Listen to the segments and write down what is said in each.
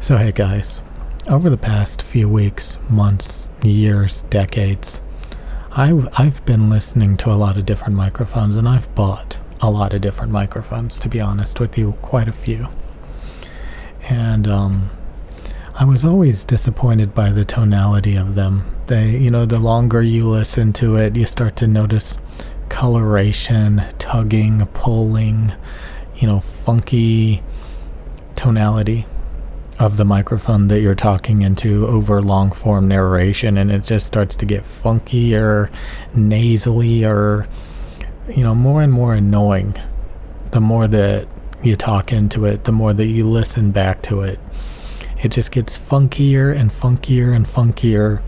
So hey guys, over the past few weeks, months, years, decades, I've been listening to a lot of different microphones, and I've bought a lot of different microphones, to be honest with you, quite a few. And I was always disappointed by the tonality of them. The longer you listen to it, you start to notice coloration, tugging, pulling, funky tonality of the microphone that you're talking into over long form narration, and it just starts to get funkier, nasally, or more and more annoying the more that you talk into it, the more that you listen back to it. It just gets funkier and funkier and funkier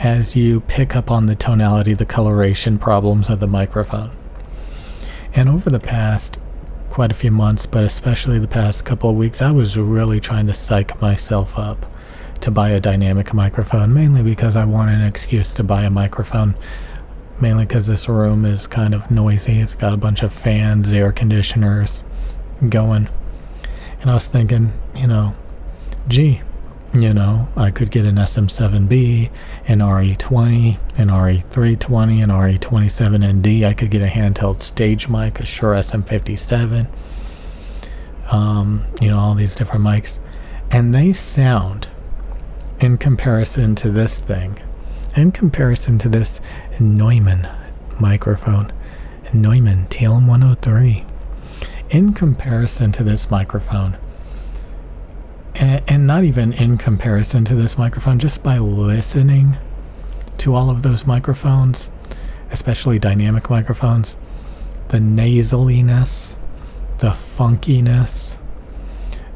as you pick up on the tonality, the coloration problems of the microphone. And over the past quite a few months, but especially the past couple of weeks, I was really trying to psych myself up to buy a dynamic microphone, mainly because I wanted an excuse to buy a microphone, mainly because this room is kind of noisy. It's got a bunch of fans, air conditioners going. And I was thinking, I could get an SM7B, an RE20, an RE320, an RE27ND. I could get a handheld stage mic, a Shure SM57, all these different mics. And they sound, in comparison to this thing, in comparison to this Neumann microphone, Neumann TLM 103, in comparison to this microphone, and not even in comparison to this microphone, just by listening to all of those microphones, especially dynamic microphones, the nasaliness, the funkiness,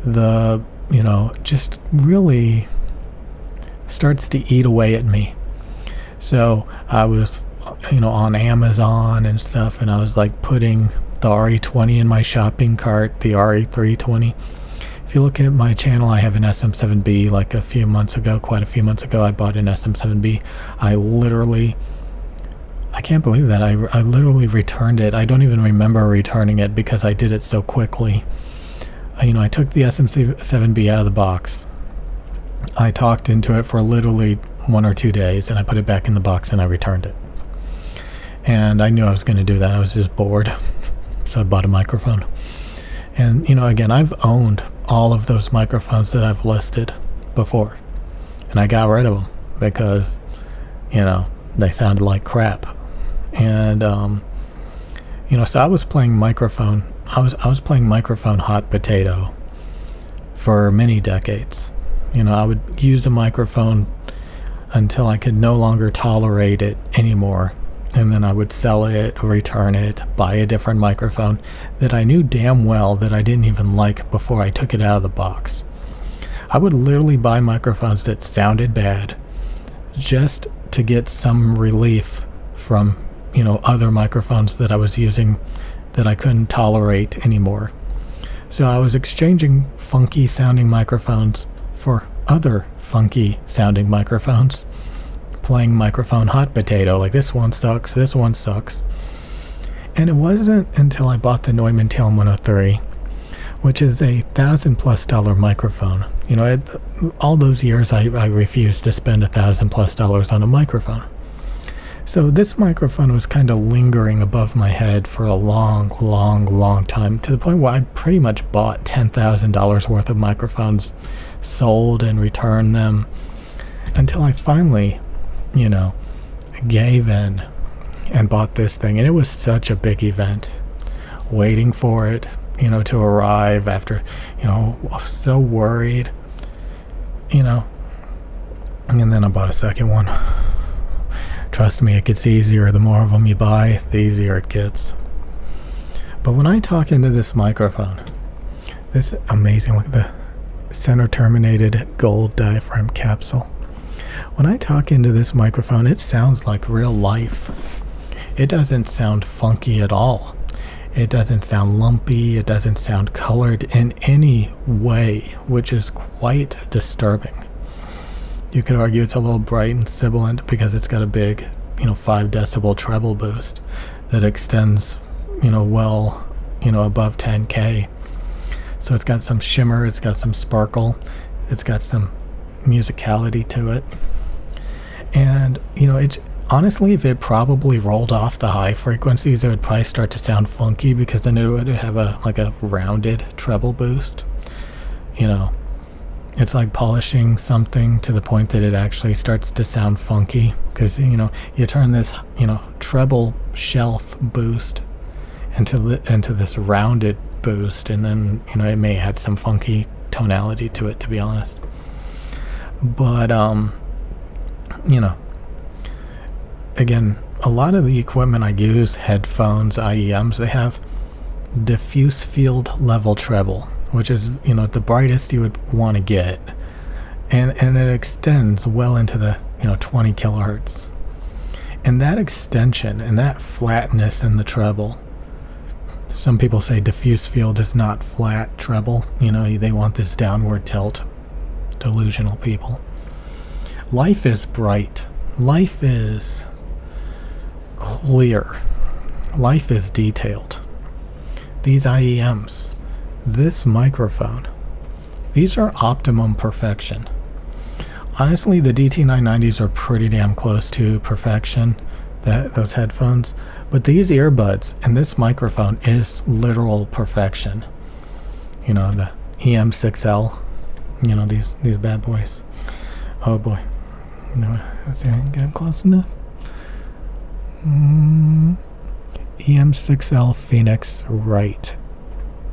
the, just really starts to eat away at me. So I was, on Amazon and stuff, and I was like putting the RE20 in my shopping cart, the RE320. If you look at my channel, I have an SM7B. Like quite a few months ago, I bought an SM7B. I can't believe that. I literally returned it. I don't even remember returning it because I did it so quickly. I took the SM7B out of the box. I talked into it for literally 1 or 2 days, and I put it back in the box and I returned it. And I knew I was going to do that. I was just bored. So I bought a microphone. And, again, I've owned all of those microphones that I've listed before. And I got rid of them because, they sounded like crap. And, so I was playing microphone. I was playing microphone hot potato for many decades. I would use a microphone until I could no longer tolerate it anymore. And then I would sell it, return it, buy a different microphone that I knew damn well that I didn't even like before I took it out of the box. I would literally buy microphones that sounded bad just to get some relief from, other microphones that I was using that I couldn't tolerate anymore. So I was exchanging funky sounding microphones for other funky sounding microphones, playing microphone hot potato, like this one sucks. And it wasn't until I bought the Neumann TLM 103, which is a $1,000+ microphone. All those years I refused to spend $1,000+ on a microphone. So this microphone was kind of lingering above my head for a long time, to the point where I pretty much bought $10,000 worth of microphones, sold and returned them, until I finally gave in and bought this thing. And it was such a big event, waiting for it, to arrive after, so worried, and then I bought a second one. Trust me, it gets easier. The more of them you buy, the easier it gets. But when I talk into this microphone, this amazing, look at the center terminated gold diaphragm capsule. When I talk into this microphone, it sounds like real life. It doesn't sound funky at all. It doesn't sound lumpy. It doesn't sound colored in any way, which is quite disturbing. You could argue it's a little bright and sibilant because it's got a big, 5 decibel treble boost that extends, above 10K. So it's got some shimmer, it's got some sparkle. It's got some musicality to it. And, it's honestly, if it probably rolled off the high frequencies, it would probably start to sound funky, because then it would have a rounded treble boost. It's like polishing something to the point that it actually starts to sound funky, because you turn this treble shelf boost into this rounded boost, and then it may add some funky tonality to it, to be honest. But again, a lot of the equipment I use, headphones, IEMs, they have diffuse field level treble, which is the brightest you would want to get, and it extends well into the 20 kilohertz. And that extension and that flatness in the treble, some people say diffuse field is not flat treble. They want this downward tilt. Delusional people. Life is bright. Life is clear. Life is detailed. These IEMs, this microphone, these are optimum perfection. Honestly, the DT990s are pretty damn close to perfection, those headphones, but these earbuds and this microphone is literal perfection. The EM6L, these bad boys. Oh boy. No, let's see if I can get them close enough. EM6L Phoenix Right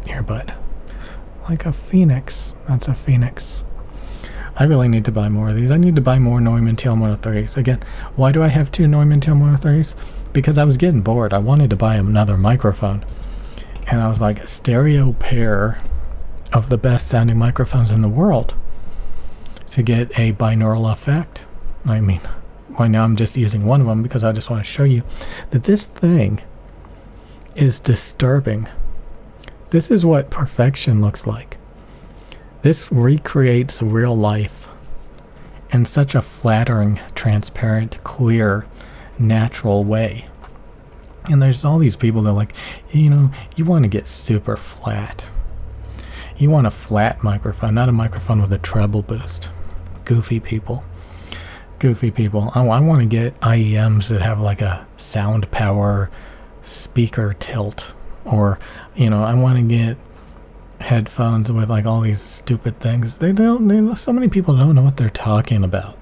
earbud. Like a phoenix. That's a phoenix. I really need to buy more of these. I need to buy more Neumann TL103s. Again, why do I have two Neumann TL103s? Because I was getting bored. I wanted to buy another microphone. And I was like, a stereo pair of the best sounding microphones in the world to get a binaural effect. I mean, right now I'm just using one of them because I just want to show you that this thing is disturbing. This is what perfection looks like. This recreates real life in such a flattering, transparent, clear, natural way. And there's all these people that are like, you want to get super flat. You want a flat microphone, not a microphone with a treble boost. Goofy people. I want to get IEMs that have like a sound power speaker tilt, or I want to get headphones with like all these stupid things. So many people don't know what they're talking about,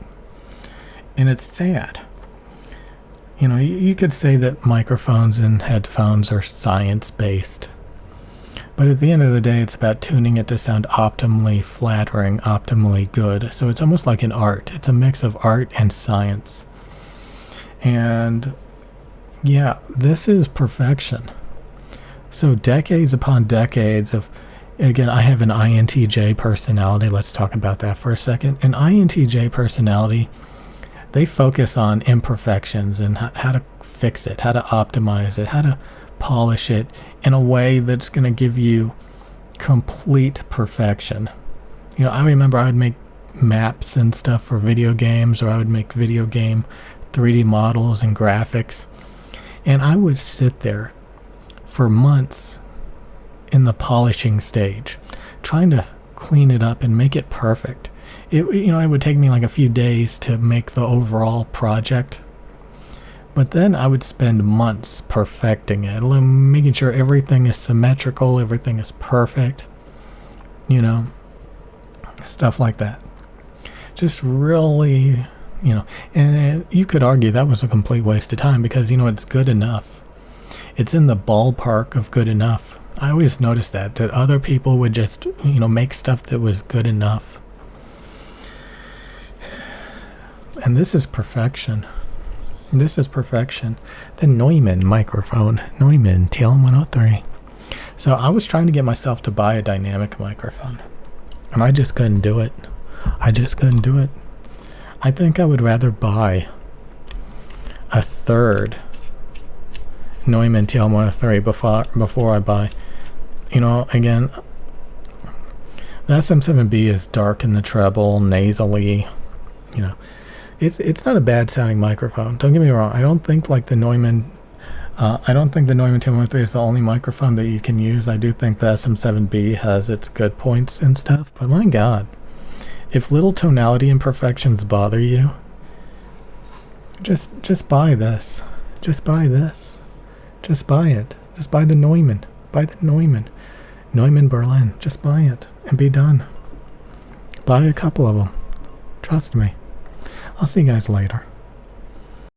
and it's sad. You could say that microphones and headphones are science-based, but at the end of the day, it's about tuning it to sound optimally flattering, optimally good. So it's almost like an art. It's a mix of art and science. And yeah, this is perfection. So decades upon decades of, again, I have an INTJ personality. Let's talk about that for a second. An INTJ personality, they focus on imperfections and how to fix it, how to optimize it, how to polish it in a way that's going to give you complete perfection. I remember I would make maps and stuff for video games, or I would make video game 3D models and graphics, and I would sit there for months in the polishing stage trying to clean it up and make it perfect. It would take me like a few days to make the overall project, but then I would spend months perfecting it, making sure everything is symmetrical, everything is perfect, stuff like that. Just really, and you could argue that was a complete waste of time, because, it's good enough. It's in the ballpark of good enough. I always noticed that other people would just, make stuff that was good enough. And this is perfection. This is perfection. The Neumann microphone, Neumann TL103. So I was trying to get myself to buy a dynamic microphone, and I just couldn't do it. I think I would rather buy a third Neumann TL103 before I buy, again, the SM7B is dark in the treble, nasally, It's not a bad sounding microphone. Don't get me wrong. I don't think the Neumann TL103 is the only microphone that you can use. I do think the SM7B has its good points and stuff, but my God, If little tonality imperfections bother you, just buy this. Just buy this. Just buy it. Just buy the Neumann. Buy the Neumann. Neumann Berlin. Just buy it and be done. Buy a couple of them. Trust me. I'll see you guys later.